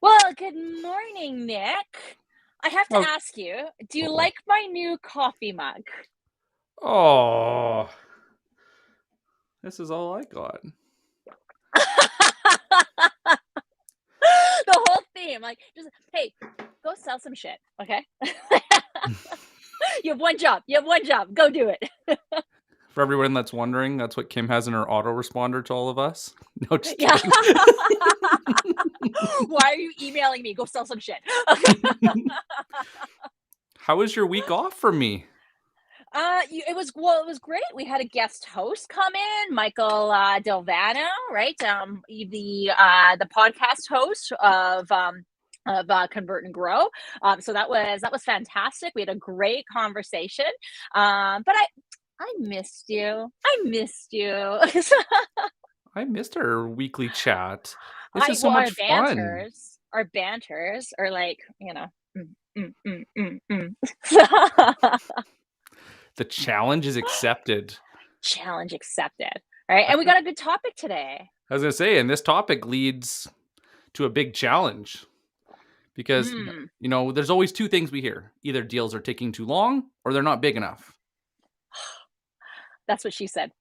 Well, good morning, Nick. I have to Oh, ask you, do you like my new coffee mug? oh, this is all I got. The whole theme, like, just hey, go sell some shit, okay? You have one job. You have one job. Go do it. For everyone that's wondering, that's what Kim has in her autoresponder to all of us. No, just Yeah. kidding. Why are you emailing me? Go sell some shit. How was your week off from me? It was great. We had a guest host come in, Michael Delvano, right? The podcast host of Convert and Grow. So that was fantastic. We had a great conversation. But I missed you. I missed you. I missed our weekly chat. This I is so well, much fun. our banters are like, mm, mm, mm, mm, mm. The challenge is accepted. Challenge accepted. Right. I And we feel- got a good topic today. I was gonna say, and this topic leads to a big challenge because Mm, there's always two things we hear: either deals are taking too long or they're not big enough. that's what she said.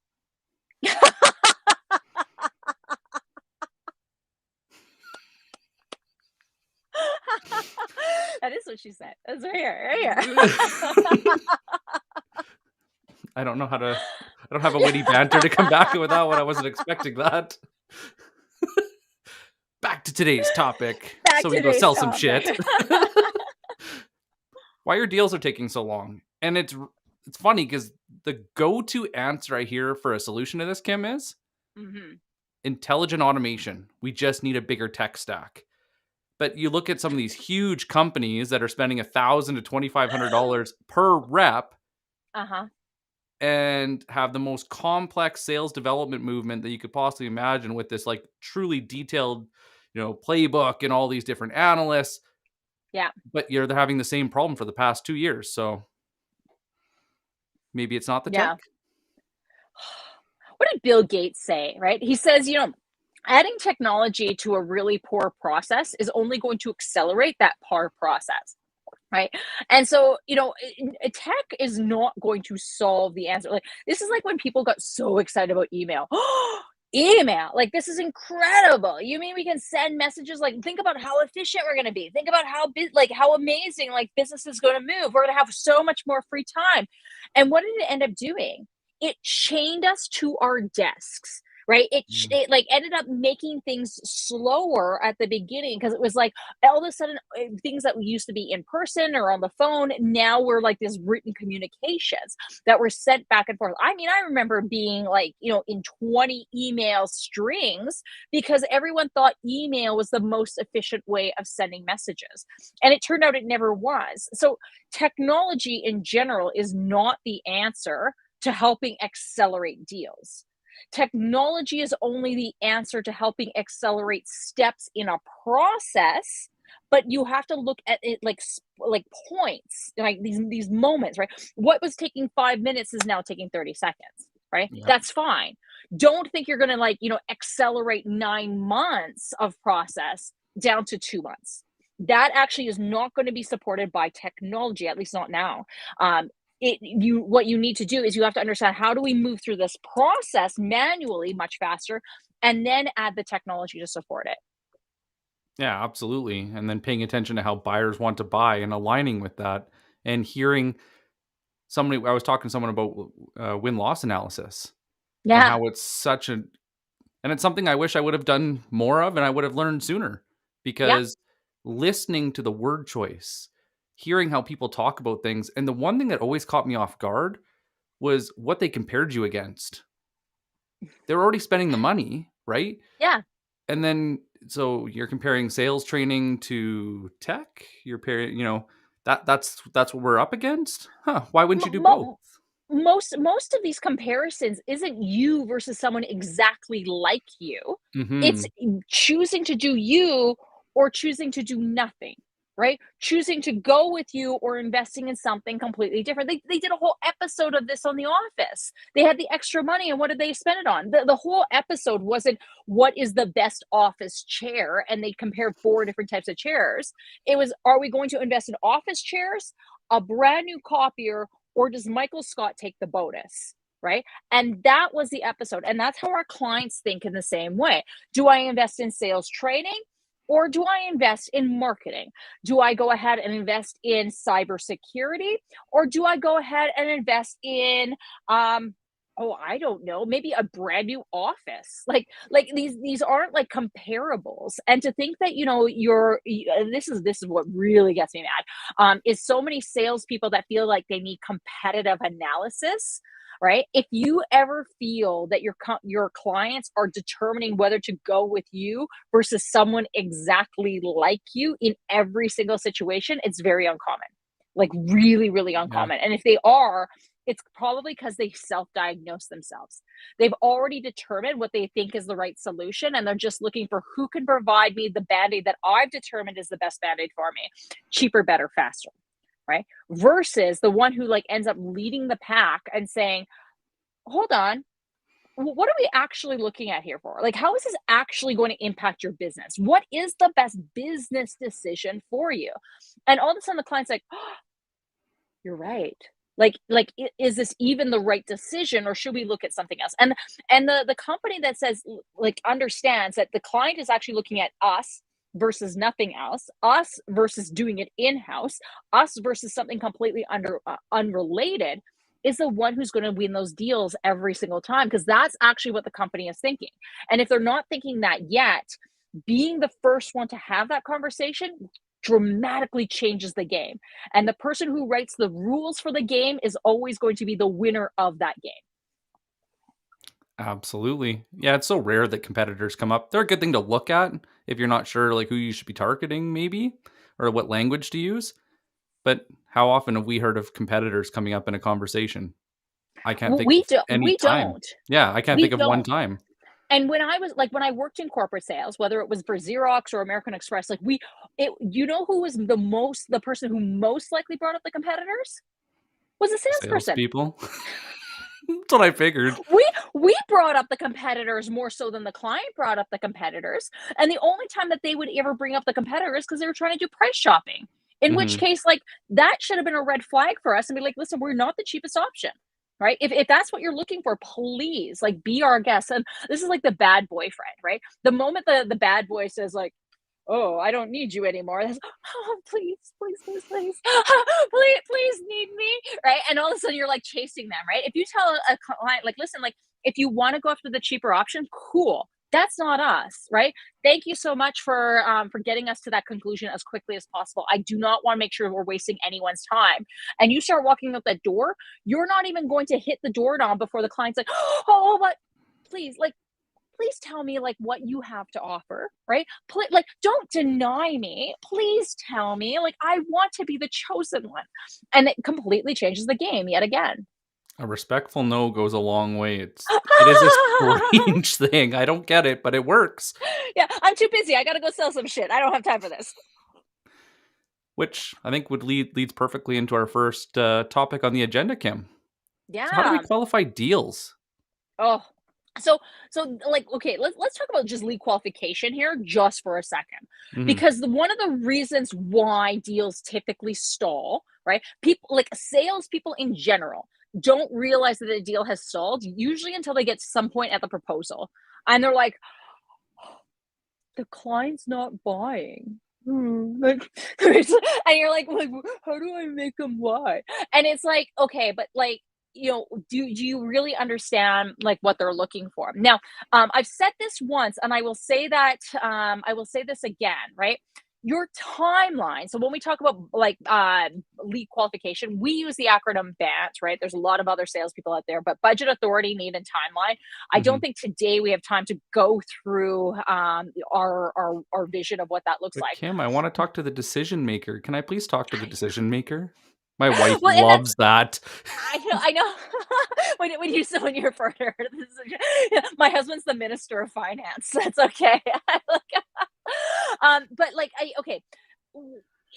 That is what she said. That's right here, right here. I don't know how to. I don't have a witty banter to come back with that one. I wasn't expecting that. Back to today's topic, Back so we to can go today's sell some topic. shit. Why your deals are taking so long? And it's funny because the go-to answer I hear for a solution to this, Kim, is Mhm. intelligent automation. We just need a bigger tech stack. But you look at some of these huge companies that are spending $1,000 to $2,500 per rep Uh-huh. and have the most complex sales development movement that you could possibly imagine with this like truly detailed, playbook and all these different analysts, Yeah. but they're having the same problem for the past 2 years. So maybe it's not the tech. Yeah. What did Bill Gates say, right? He says, adding technology to a really poor process is only going to accelerate that poor process. Right. And so, tech is not going to solve the answer. Like, this is like when people got so excited about email. Email, like, this is incredible. You mean we can send messages? Like, think about how efficient we're going to be. Think about how amazing like business is going to move. We're going to have so much more free time. And what did it end up doing? It chained us to our desks. Right. Mm. It like ended up making things slower at the beginning because it was like all of a sudden things that used to be in person or on the phone now we're like this written communications that were sent back and forth. I mean, I remember being like, in 20 email strings because everyone thought email was the most efficient way of sending messages, and it turned out it never was. So technology in general is not the answer to helping accelerate deals. Technology is only the answer to helping accelerate steps in a process, but you have to look at it like points, like these moments, right? What was taking 5 minutes is now taking 30 seconds, right? Yeah. That's fine. Don't think you're going to accelerate 9 months of process down to 2 months. That actually is not going to be supported by technology, at least not now. What you need to do is you have to understand, how do we move through this process manually much faster, and then add the technology to support it. Yeah, absolutely. And then paying attention to how buyers want to buy and aligning with that and hearing somebody, I was talking to someone about win-loss analysis and Yeah. how it's and it's something I wish I would have done more of and I would have learned sooner Yeah. because listening to the word choice, hearing how people talk about things, and the one thing that always caught me off guard was what they compared you against. They're already spending the money, right? Yeah. And then so you're comparing sales training to tech. You're pairing, that's what we're up against. Huh? Why wouldn't you Mo- do both? mo- most of these comparisons isn't you versus someone exactly like you. It's Hmm. choosing to do you or choosing to do nothing. right? Choosing to go with you or investing in something completely different. They did a whole episode of this on The Office. They had the extra money, and what did they spend it on? The whole episode wasn't what is the best office chair, and they compared four different types of chairs. It was, are we going to invest in office chairs, a brand new copier, or does Michael Scott take the bonus? Right. And that was the episode. And that's how our clients think in the same way. Do I invest in sales training? Or do I invest in marketing? Do I go ahead and invest in cybersecurity? Or do I go ahead and invest in oh, I don't know, maybe a brand new office? Like these aren't like comparables. And to think that, you know, this is what really gets me mad. Is so many salespeople that feel like they need competitive analysis, right? If you ever feel that your clients are determining whether to go with you versus someone exactly like you in every single situation, it's very uncommon. Like really, really Yeah. uncommon. And if they are, it's probably because they self-diagnose themselves. They've already determined what they think is the right solution, and they're just looking for who can provide me the band-aid that I've determined is the best band-aid for me. Cheaper, better, faster, right? Versus the one who like ends up leading the pack and saying, hold on, what are we actually looking at here for? Like, how is this actually going to impact your business? What is the best business decision for you? And all of a sudden the client's like, oh, you're right. Is this even the right decision, or should we look at something else? And the company that says, like, understands that the client is actually looking at us versus nothing else, us versus doing it in-house, us versus something completely unrelated, is the one who's going to win those deals every single time, because that's actually what the company is thinking. And if they're not thinking that yet, being the first one to have that conversation dramatically changes the game. And the person who writes the rules for the game is always going to be the winner of that game. Absolutely. Yeah, it's so rare that competitors come up. They're a good thing to look at if you're not sure like who you should be targeting maybe or what language to use. But how often have we heard of competitors coming up in a conversation? I can't think We of do any we time. don't. Yeah, I can't We think of one don't. time. And when I was like, when I worked in corporate sales, whether it was for Xerox or American Express, like you know who was the person who most likely brought up the competitors? Was a salesperson. Salespeople. That's what I figured. We brought up the competitors more so than the client brought up the competitors. And the only time that they would ever bring up the competitors because they were trying to do price shopping. In which Hmm. case, like, that should have been a red flag for us and be like, listen, we're not the cheapest option. Right. If that's what you're looking for, please like be our guest. And this is like the bad boyfriend, right? The moment the bad boy says, like, oh, I don't need you anymore. That's, oh, please, please, please, please, please need me, right? And all of a sudden you're like chasing them, right? If you tell a client, like, listen, like, if you want to go after the cheaper option, cool. That's not us, right? Thank you so much for getting us to that conclusion as quickly as possible. I do not want to make sure we're wasting anyone's time. And you start walking out that door, you're not even going to hit the doorknob before the client's like, oh, but please, like, please tell me like what you have to offer, right? Like, don't deny me. Please tell me. Like, I want to be the chosen one. And it completely changes the game yet again. A respectful no goes a long way. It is a strange thing. I don't get it, but it works. Yeah, I'm too busy. I gotta go sell some shit. I don't have time for this. Which I think would leads perfectly into our first topic on the agenda, Kim. So how do we Yeah. qualify deals? Oh, so like, okay, let's talk about just lead qualification here just for a second, Hmm. because one of the reasons why deals typically stall, right? People like salespeople in general don't realize that a deal has stalled usually until they get to some point at the proposal, and they're like, the client's not buying. Like, and you're like, how do I make them buy? And it's like, okay, but like, you know, do you really understand like what they're looking for? Now, I've said this once, and I will say that I will say this again, right? Your timeline. So when we talk about like lead qualification, we use the acronym BANT, right? There's a lot of other salespeople out there, but budget, authority, need, and timeline. I Hmm. don't think today we have time to go through our vision of what that looks But like. Kim, I want to talk to the decision maker. Can I please talk to the decision maker? My wife Well, and that's loves that. I know when you when you refer to her, yeah, my husband's the minister of finance. That's okay. But like, I okay.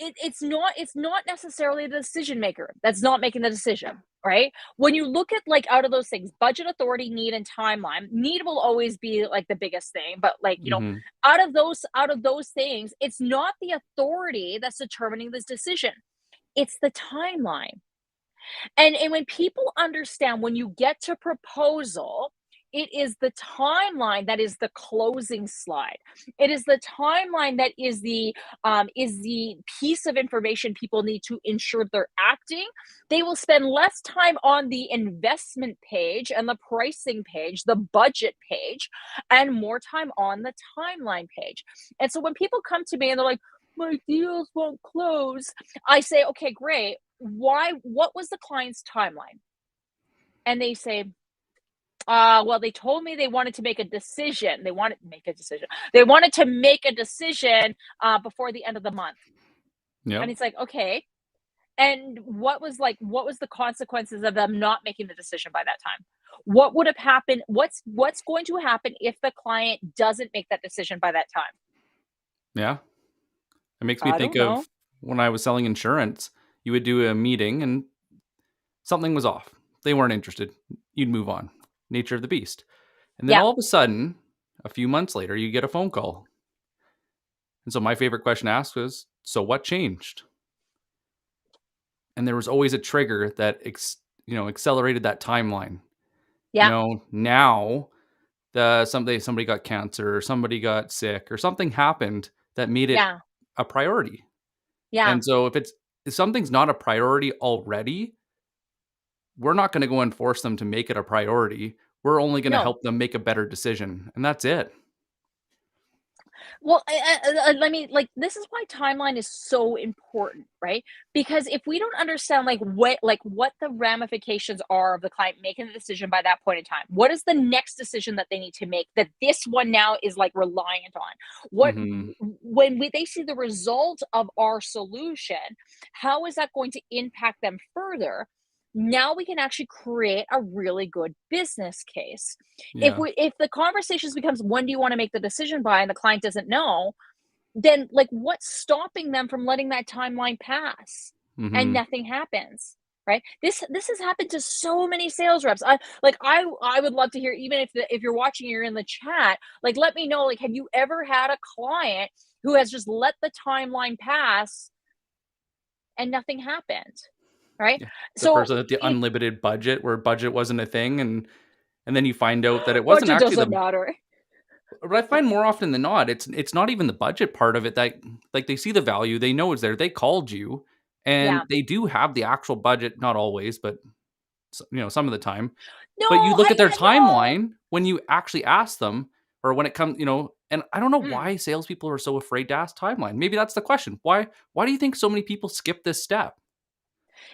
it's not necessarily the decision maker that's not making the decision, right? When you look at like out of those things, budget, authority, need, and timeline, need will always be like the biggest thing, but like, Mhm. out of those things, it's not the authority that's determining this decision. It's the timeline. And when people understand when you get to proposal, it is the timeline that is the closing slide. It is the timeline that is the piece of information people need to ensure they're acting. They will spend less time on the investment page and the pricing page, the budget page, and more time on the timeline page. And so when people come to me and they're like, my deals won't close, I say, okay, great. Why? What was the client's timeline? And they say, well, they told me they wanted to make a decision. They wanted to make a decision. They wanted to make a decision before the end of the month. And Yep. it's like, okay. And what was the consequences of them not making the decision by that time? What would have happened? What's going to happen if the client doesn't make that decision by that time? Yeah. It makes me I think don't of know. when I was selling insurance, you would do a meeting and something was off. They weren't interested. You'd move on. Nature of the beast. And then Yeah, all of a sudden, a few months later, you get a phone call. And so my favorite question to ask was, so what changed? And there was always a trigger that accelerated that timeline. yeah, Now the somebody got cancer or somebody got sick or something happened that made it yeah, a priority. yeah. And so if something's not a priority already, we're not going to go and force them to make it a priority. We're only going to No. help them make a better decision, and that's it. Well, let me like this is why timeline is so important, right? Because if we don't understand what the ramifications are of the client making the decision by that point in time, what is the next decision that they need to make that this one now is like reliant on? What Mhm. they see the result of our solution, how is that going to impact them further? Now we can actually create a really good business case. Yeah. If the conversations becomes when do you want to make the decision by and the client doesn't know, then like what's stopping them from letting that timeline pass and Mhm. nothing happens, right? This has happened to so many sales reps. I would love to hear, even if you're watching, you're in the chat, like let me know, like have you ever had a client who has just let the timeline pass and nothing happened, right? Yeah. The So person at the it unlimited budget where budget wasn't a thing, and then you find out that it wasn't budget actually doesn't the matter. but I find more often than not, it's not even the budget part of it that like, they see the value, they know it's there, they called you, and Yeah. they do have the actual budget, not always, but some of the time. No, But you look at their I know. timeline when you actually ask them or when it comes, and I don't know Mm. why salespeople are so afraid to ask timeline. Maybe that's the question. Why do you think so many people skip this step?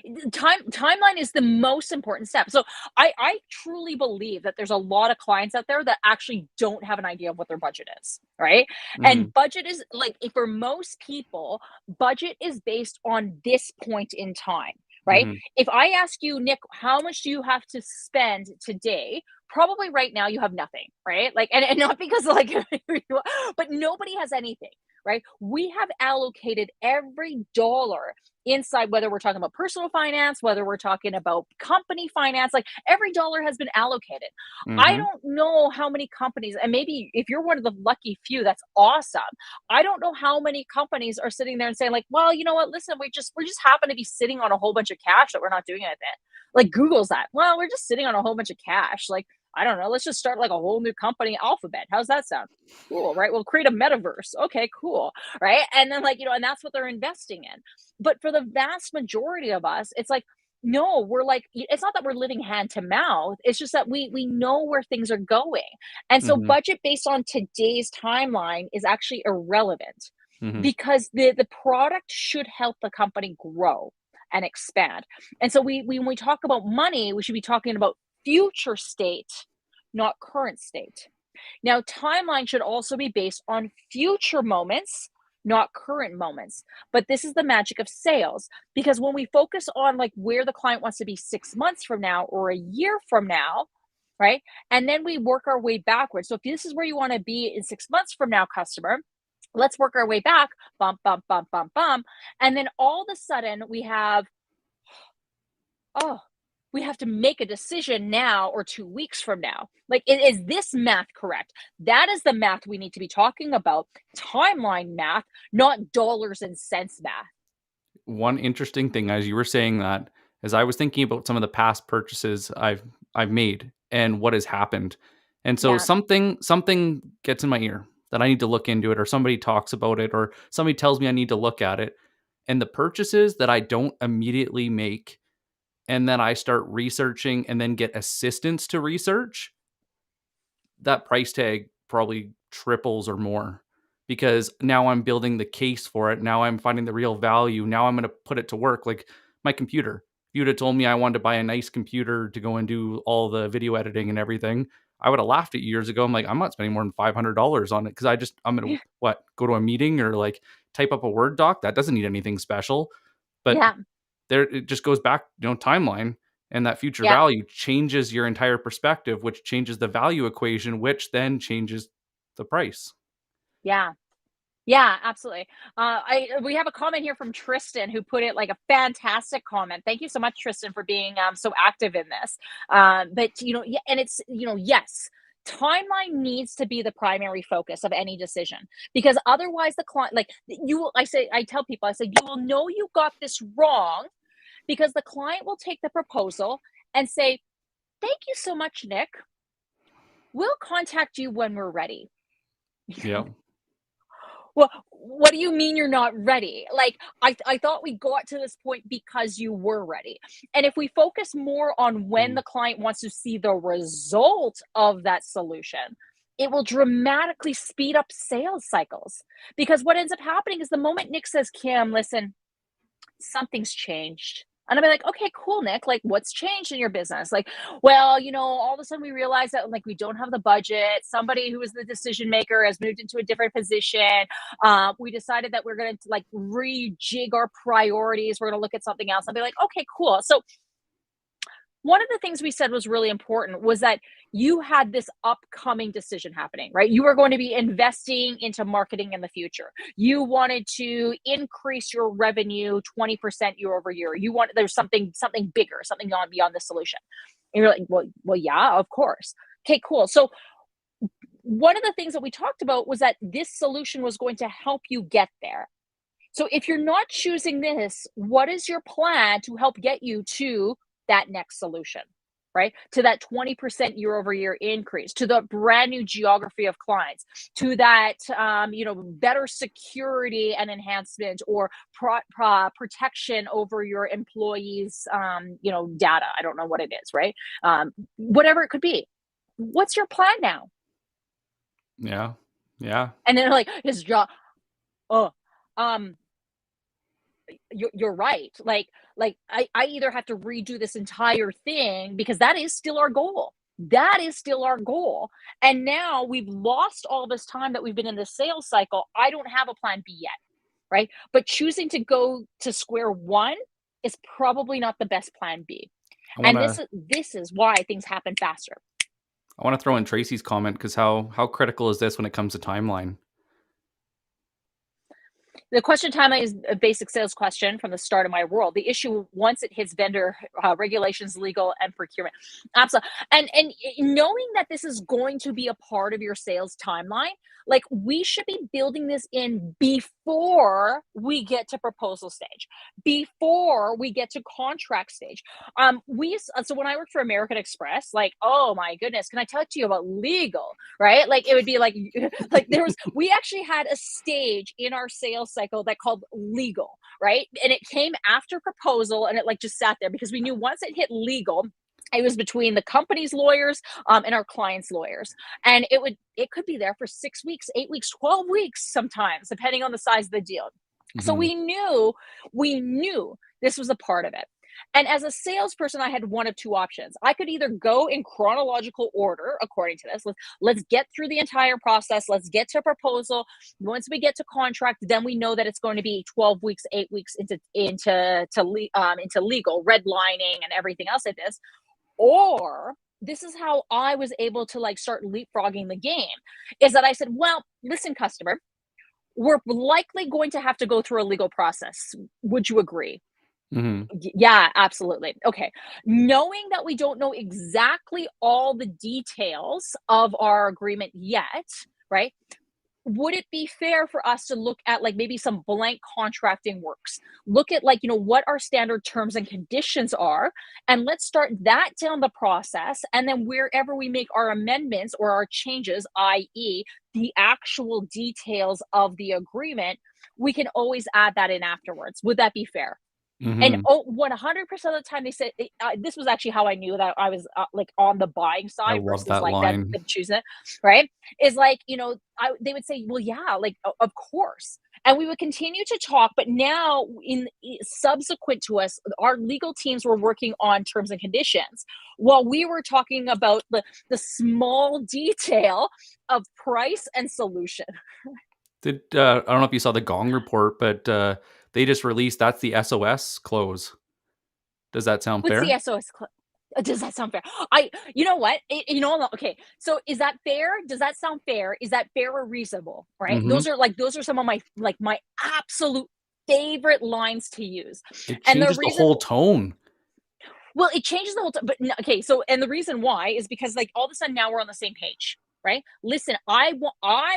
Timeline is the most important step. So I truly believe that there's a lot of clients out there that actually don't have an idea of what their budget is, right? And Mhm, budget is like for most people, budget is based on this point in time, right? mhm. If I ask you, Nick, how much do you have to spend today? Probably right now you have nothing, right? Like, and not because like, but nobody has anything, right? We have allocated every dollar inside, whether we're talking about personal finance, whether we're talking about company finance, like every dollar has been allocated. I Mhm. don't know how many companies, and maybe if you're one of the lucky few, that's awesome. I don't know how many companies are sitting there and saying, like, well, you know what, listen, we just happen to be sitting on a whole bunch of cash that we're not doing anything. Like Google's that. Well, we're just sitting on a whole bunch of cash. Like, I don't know, let's just start like a whole new company, Alphabet. How's that sound? Cool, right? We'll create a metaverse. Okay, cool. Right. And then, like, and that's what they're investing in. But for the vast majority of us, it's like, no, we're like, it's not that we're living hand to mouth. It's just that we know where things are going. And so Mhm. budget based on today's timeline is actually irrelevant Mhm. because the product should help the company grow and expand. And so when we talk about money, we should be talking about future state, not current state. Now, timeline should also be based on future moments, not current moments. But this is the magic of sales because when we focus on like where the client wants to be 6 months from now or a year from now, right? And then we work our way backwards. So if this is where you want to be in 6 months from now, customer, Let's work our way back, bump, bump, bump, bump, bump. And then all of a sudden we have, oh, we have to make a decision now or 2 weeks from now. Like, is this math correct? That is the math we need to be talking about. Timeline math, not dollars and cents math. One interesting thing as you were saying that is I was thinking about some of the past purchases I've made and what has happened. And so Yeah. something gets in my ear that I need to look into it, or somebody talks about it, or somebody tells me I need to look at it. And the purchases that I don't immediately make and then I start researching and then get assistance to research, that price tag probably triples or more, because now I'm building the case for it. Now I'm finding the real value. Now I'm going to put it to work. Like my computer. If you'd have told me I wanted to buy a nice computer to go and do all the video editing and everything, I would have laughed at you years ago. I'm like, I'm not spending more than $500 on it because I'm going to what, go to a meeting or like type up a Word doc. That doesn't need anything special. But Yeah. there, it just goes back, timeline, and that future Yeah. value changes your entire perspective, which changes the value equation, which then changes the price. Yeah. Yeah, absolutely. I We have a comment here from Tristan who put it like a fantastic comment. Thank you so much, Tristan, for being so active in this. But yeah, and it's yes, timeline needs to be the primary focus of any decision because otherwise the client, like you, I tell people, I say you will know you got this wrong because the client will take the proposal and say, "Thank you so much, Nick. We'll contact you when we're ready." Yeah. Well, what do you mean you're not ready? Like, I thought we got to this point because you were ready. And if we focus more on when Mm. the client wants to see the result of that solution, it will dramatically speed up sales cycles. Because what ends up happening is the moment Nick says, Kim, listen, something's changed. And I'll be like, okay, cool, Nick. Like, what's changed in your business? Like, well, all of a sudden we realize that like we don't have the budget. Somebody who is the decision maker has moved into a different position. We decided that we're going to like rejig our priorities. We're going to look at something else. I'll be like, okay, cool. So one of the things we said was really important was that you had this upcoming decision happening, right? You were going to be investing into marketing in the future. You wanted to increase your revenue 20% year over year. You want there's something bigger, something beyond the solution. And you're like, well, yeah, of course. Okay, cool. So one of the things that we talked about was that this solution was going to help you get there. So if you're not choosing this, what is your plan to help get you to that next solution? Right? To that 20% year over year increase, to the brand new geography of clients, to that better security and enhancement or protection over your employees data. I don't know what it is, right? Whatever it could be. What's your plan now? Yeah. Yeah. And then like his job. Oh, um, you're right. Like I either have to redo this entire thing because that is still our goal. That is still our goal. And now we've lost all this time that we've been in the sales cycle. I don't have a plan B yet, right? But choosing to go to square one is probably not the best plan B. I want And to this is why things happen faster. I want to throw in Tracy's comment, because how critical is this when it comes to timeline? The question timeline is a basic sales question from the start of my world. The issue once it hits vendor regulations, legal, and procurement. Absolutely. And knowing that this is going to be a part of your sales timeline, like we should be building this in before we get to proposal stage, before we get to contract stage. So when I worked for American Express, like, oh my goodness, can I talk to you about legal? Right? Like it would be like like we actually had a stage in our sales cycle that called legal, right? And it came after proposal and it like just sat there because we knew once it hit legal, it was between the company's lawyers and our clients' lawyers. And it could be there for 6 weeks, 8 weeks, 12 weeks sometimes, depending on the size of the deal. So Mhm. we knew this was a part of it. And as a salesperson, I had one of two options. I could either go in chronological order according to this. Let's get through the entire process. Let's get to proposal. Once we get to contract, then we know that it's going to be 12 weeks, 8 weeks into legal, redlining, and everything else like this. Or this is how I was able to like start leapfrogging the game is that I said, well, listen, customer, we're likely going to have to go through a legal process. Would you agree? Mhm. Yeah, absolutely. Okay. Knowing that we don't know exactly all the details of our agreement yet, right? Would it be fair for us to look at like maybe some blank contracting works? Look at like, what our standard terms and conditions are, and let's start that down the process. And then wherever we make our amendments or our changes, i.e., the actual details of the agreement, we can always add that in afterwards. Would that be fair? And Mhm. 100% of the time they said this was actually how I knew that I was, like, on the buying I side love versus, that like, line. them choosing it, right? Is like, they would say, "Well, yeah, like, o of course." And we would continue to talk, but now subsequent to us, our legal teams were working on terms and conditions while we were talking about the small detail of price and solution. I don't know if you saw the Gong report, but, they just released that's the SOS close. Does that sound What's the fair? SOS does that sound fair? I You know what? Okay, so is that fair? Does that sound fair? Is that fair or reasonable, right? Mhm. Those are some of my absolute favorite lines to use. It And the changes the reason whole tone. well, it changes the whole time, but no, okay, so and the reason why is because, like, all of a sudden now we're on the same page, right? Listen, I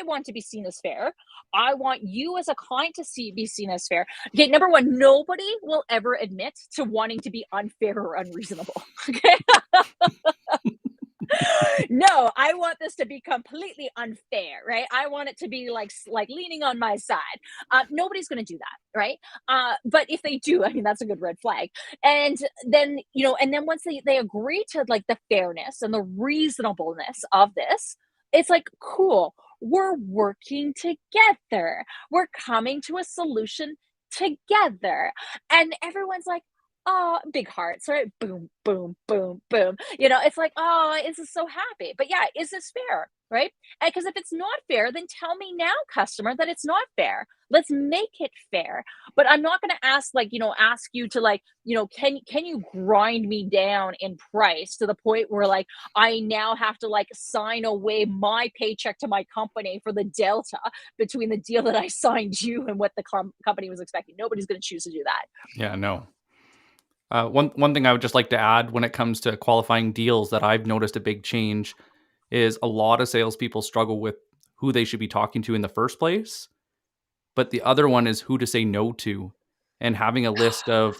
want to be seen as fair. I want you as a client to be seen as fair. Okay, number 1, nobody will ever admit to wanting to be unfair or unreasonable, okay? No, I want this to be completely unfair, right? I want it to be like leaning on my side. Nobody's going to do that, right? But if they do, I mean, that's a good red flag. And then and then once they agree to like the fairness and the reasonableness of this, it's like cool. We're working together. We're coming to a solution together, and everyone's like, oh, big hearts, right? Boom, boom, boom, boom. It's like, oh, this is so happy. But yeah, is this fair? Right? Because if it's not fair, then tell me now, customer, that it's not fair. Let's make it fair. But I'm not going to ask you to can you grind me down in price to the point where like I now have to like sign away my paycheck to my company for the delta between the deal that I signed you and what the company was expecting. Nobody's going to choose to do that. Yeah, no. One thing I would just like to add when it comes to qualifying deals that I've noticed a big change is a lot of salespeople struggle with who they should be talking to in the first place, but the other one is who to say no to, and having a list of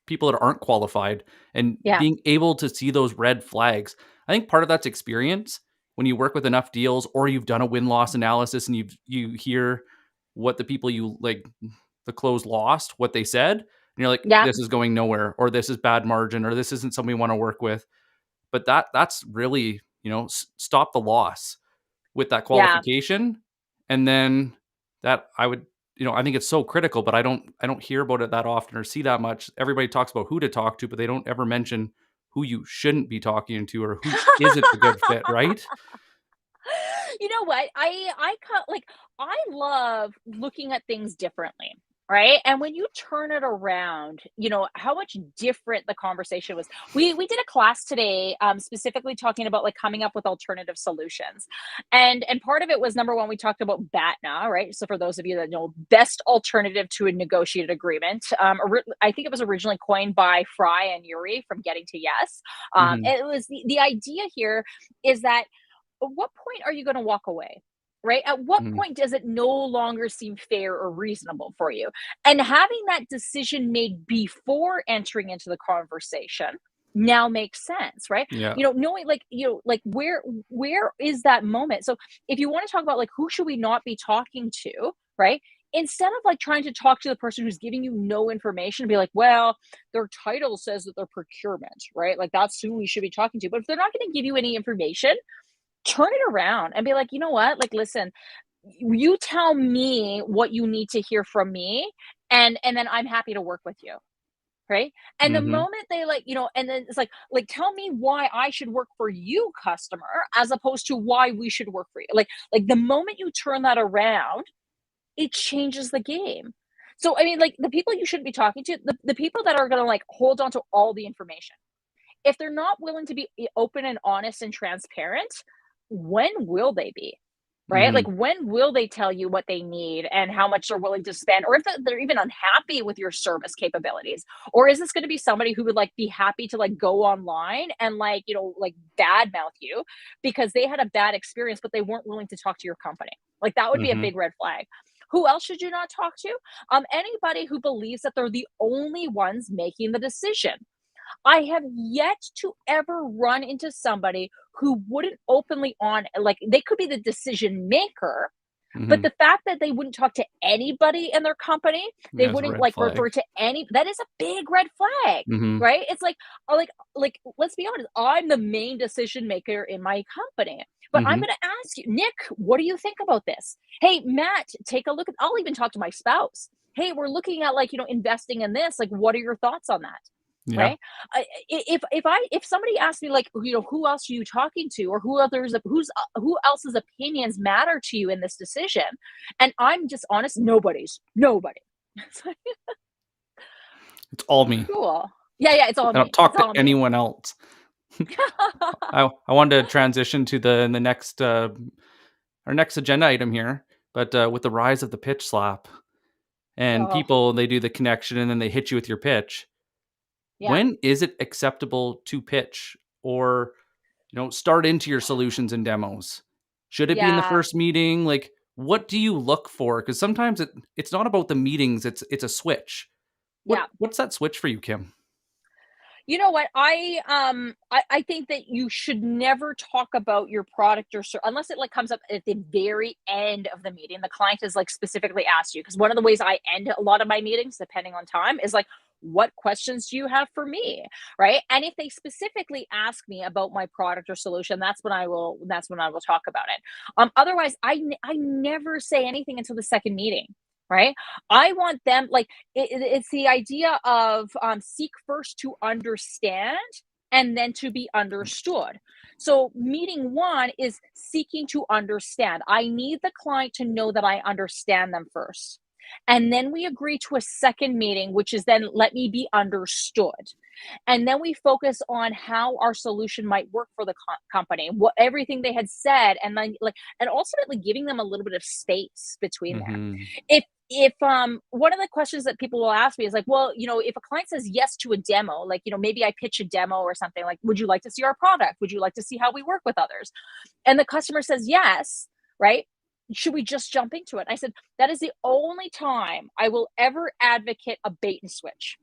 people that aren't qualified and Yeah. being able to see those red flags. I think part of that's experience. When you work with enough deals or you've done a win-loss analysis and you hear what the people you like the close lost, what they said, and you're like, Yeah. this is going nowhere, or this is bad margin, or this isn't something we want to work with. But that's really, stop the loss with that Yeah. qualification. And then that I would, I think it's so critical, but I don't hear about it that often or see that much. Everybody talks about who to talk to, but they don't ever mention who you shouldn't be talking to or who isn't a good fit, right? You know what? I love looking at things differently, right? And when you turn it around, how much different the conversation was. We did a class today, specifically talking about like coming up with alternative solutions, and part of it was number one, we talked about BATNA, right? So for those of you that know, best alternative to a negotiated agreement. I think it was originally coined by Fry and Yuri from Getting to Yes. Mhm. It was the idea here is that at what point are you going to walk away? Right? At what Mhm. point does it no longer seem fair or reasonable for you? And having that decision made before entering into the conversation now makes sense, right? Yeah. Knowing like where is that moment? So if you want to talk about like who should we not be talking to, right? Instead of like trying to talk to the person who's giving you no information, be like, well, their title says that they're procurement, right? Like that's who we should be talking to. But if they're not going to give you any information, turn it around and be like, "You know what? Like, listen, you tell me what you need to hear from me, and then I'm happy to work with you." Right? And the Mhm. moment they and then it's like tell me why I should work for you, customer, as opposed to why we should work for you. Like the moment you turn that around, it changes the game. So I mean, like the people you shouldn't be talking to, the people that are gonna like hold on to all the information. If they're not willing to be open and honest and transparent, when will they be? right? Like, Mhm. when will they tell you what they need and how much they're willing to spend, or if they're even unhappy with your service capabilities? Or is this going to be somebody who would like be happy to like go online and like, like badmouth you because they had a bad experience, but they weren't willing to talk to your company? Like, that would be a Mhm. big red flag. Who else should you not talk to? Anybody who believes that they're the only ones making the decision. I have yet to ever run into somebody who wouldn't openly on like, they could be the decision maker, but Mhm. the fact that they wouldn't talk to anybody in their company, they That's a wouldn't red like flag. refer to any, that is a big red flag, Mhm. right? It's like, uh, like let's be honest, I'm the main decision maker in my company. But I'm Mhm. going to ask you, Nick, what do you think about this? Hey, Matt, take a look at, I'll even talk to my spouse. Hey, we're looking at like, investing in this. Like, what are your thoughts on that? Yeah. Right? If somebody asks me like, who else are you talking to, or who else's opinions matter to you in this decision, and I'm just honest, nobody. It's like, It's all me. cool. Yeah, yeah, it's all I don't me. It's talk to all me. anyone else. I wanted to transition to the next our next agenda item here, but with the rise of the pitch slap and Oh, people they do the connection and then they hit you with your pitch. yeah, When is it acceptable to pitch or start into your solutions and demos? Should it be in the yeah. first meeting? Like, what do you look for? Because sometimes it's not about the meetings, it's a switch. Yeah. What's that switch for you, Kim? You know what? I think that you should never talk about your product or unless it like comes up at the very end of the meeting. The client has like specifically asked you, because one of the ways I end a lot of my meetings, depending on time, is like, what questions do you have for me? Right? And if they specifically ask me about my product or solution, that's when I will talk about it. Otherwise, I never say anything until the second meeting. Right? I want them like, it's the idea of seek first to understand and then to be understood. So, meeting one is seeking to understand. I need the client to know that I understand them first. And then we agree to a second meeting, which is then let me be understood. And then we focus on how our solution might work for the company, what everything they had said, and then like, and ultimately giving them a little bit of space between there. Mhm. If one of the questions that people will ask me is like, well, if a client says yes to a demo, like, maybe I pitch a demo or something, like, would you like to see our product? Would you like to see how we work with others? And the customer says yes, right? Should we just jump into it? I said, that is the only time I will ever advocate a bait and switch.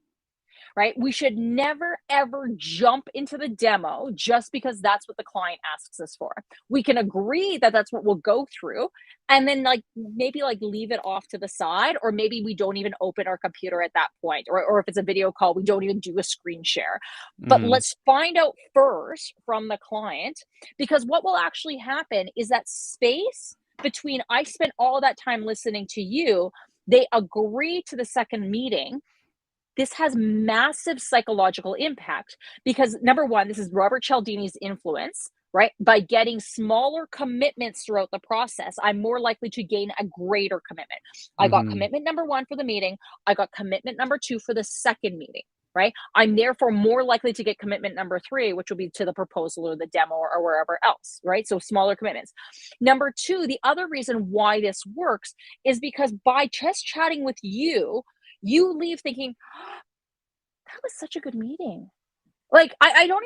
Right? We should never ever jump into the demo just because that's what the client asks us for. We can agree that that's what we'll go through, and then like maybe like leave it off to the side, or maybe we don't even open our computer at that point, or if it's a video call, we don't even do a screen share. But Mhm. let's find out first from the client, because what will actually happen is that space between I spent all that time listening to you, they agree to the second meeting. This has massive psychological impact because number one, this is Robert Cialdini's influence, right? By getting smaller commitments throughout the process, I'm more likely to gain a greater commitment. I got Mhm. commitment number one for the meeting. I got commitment number two for the second meeting, right? I'm therefore more likely to get commitment number three, which will be to the proposal or the demo or wherever else, right? So smaller commitments. Number two, the other reason why this works is because by just chatting with you, you leave thinking, that was such a good meeting. Like, I don't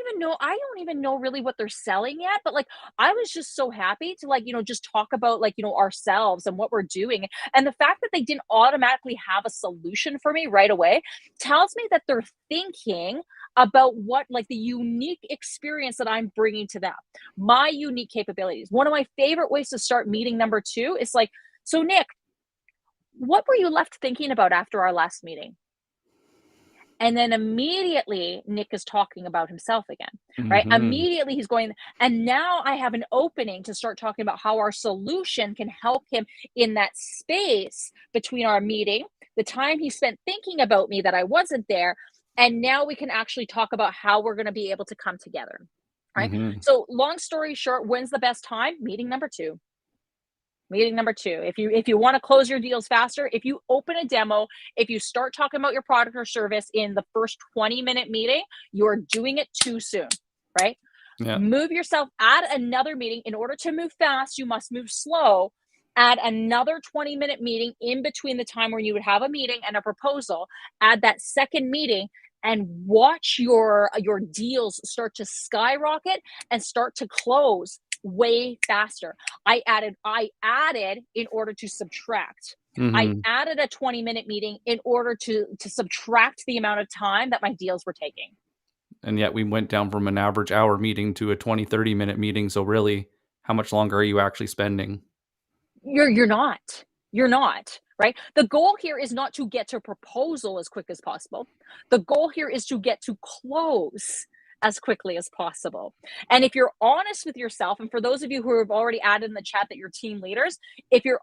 even know really what they're selling yet, but, like, I was just so happy to, like, just talk about, like, ourselves and what we're doing, and the fact that they didn't automatically have a solution for me right away tells me that they're thinking about what like, the unique experience that I'm bringing to them, my unique capabilities. One of my favorite ways to start meeting number 2 is like, "So, Nick, what were you left thinking about after our last meeting?" And then immediately Nick is talking about himself again, right? Mhm. Immediately he's going, and now I have an opening to start talking about how our solution can help him in that space between our meeting, the time he spent thinking about me that I wasn't there, and now we can actually talk about how we're going to be able to come together, right? Mhm. So, long story short, when's the best time? Meeting number 2. Meeting number 2. If you wanna close your deals faster, if you open a demo, if you start talking about your product or service in the first 20-minute meeting, you're doing it too soon, right? Yeah. Move yourself, add another meeting. In order to move fast, you must move slow. Add another 20-minute meeting in between the time where you would have a meeting and a proposal. Add that second meeting and watch your deals start to skyrocket and start to close way faster. I added in order to subtract. I Hmm. added a 20-minute meeting in order to subtract the amount of time that my deals were taking. And yet we went down from an average hour meeting to a 20, 30-minute meeting. So really, how much longer are you actually spending? You're not. You're not, right? The goal here is not to get to proposal as quick as possible. The goal here is to get to close as quickly as possible. And if you're honest with yourself, and for those of you who have already added in the chat that you're team leaders, if your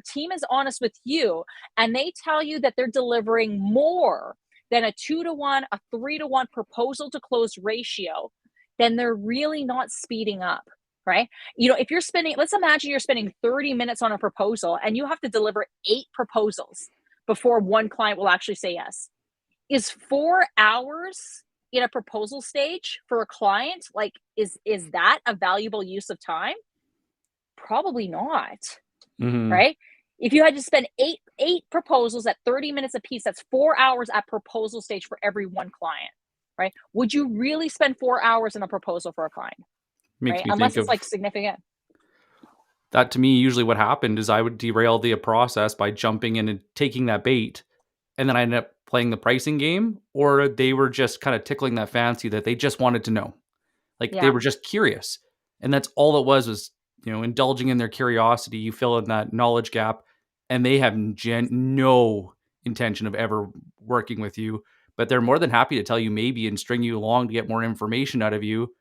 team is honest with you and they tell you that they're delivering more than a 2-to-1, a 3-to-1 proposal to close ratio, then they're really not speeding up, right? If you're spending, let's imagine you're spending 30 minutes on a proposal and you have to deliver 8 proposals before one client will actually say yes. Is 4 hours in a proposal stage for a client, like, is that a valuable use of time? Probably not, Hmm. right? If you had to spend eight proposals at 30 minutes a piece, that's 4 hours at proposal stage for every one client, right? Would you really spend 4 hours in a proposal for a client, Makes right? me Unless think it's of like significant. that. To me, usually what happened is I would derail the process by jumping in and taking that bait. And then I ended up playing the pricing game, or they were just kind of tickling that fancy that they just wanted to know. Like they Yeah. were just curious. And that's all it was, indulging in their curiosity. You fill in that knowledge gap and they have no intention of ever working with you, but they're more than happy to tell you maybe and string you along to get more information out of you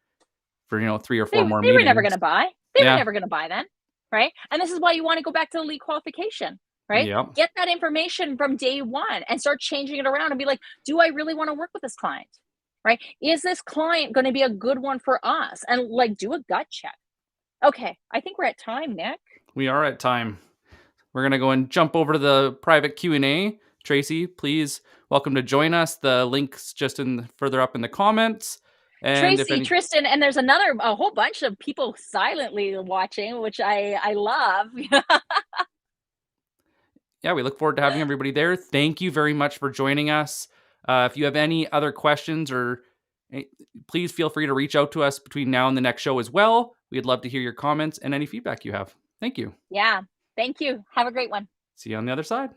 for, 3 or 4 more They were never meetings. gonna buy. They were Yeah. never gonna buy then, right? And this is why you wanna go back to the lead qualification, right? Yeah. Get that information from day one and start changing it around and be like, "Do I really wanna work with this client?" Right? "Is this client gonna be a good one for us?" And, like, do a gut check. Okay, I think we're at time, Nick. We are at time. We're going to go and jump over to the private Q&A. Tracy, please welcome to join us. The link's just further up in the comments. And if Tracy, any Tristan, and there's a whole bunch of people silently watching, which I love. Yeah, we look forward to having everybody there. Thank you very much for joining us. If you have any other questions or eh, please feel free to reach out to us between now and the next show as well. We'd love to hear your comments and any feedback you have. Thank you. Yeah. Thank you. Have a great one. See you on the other side.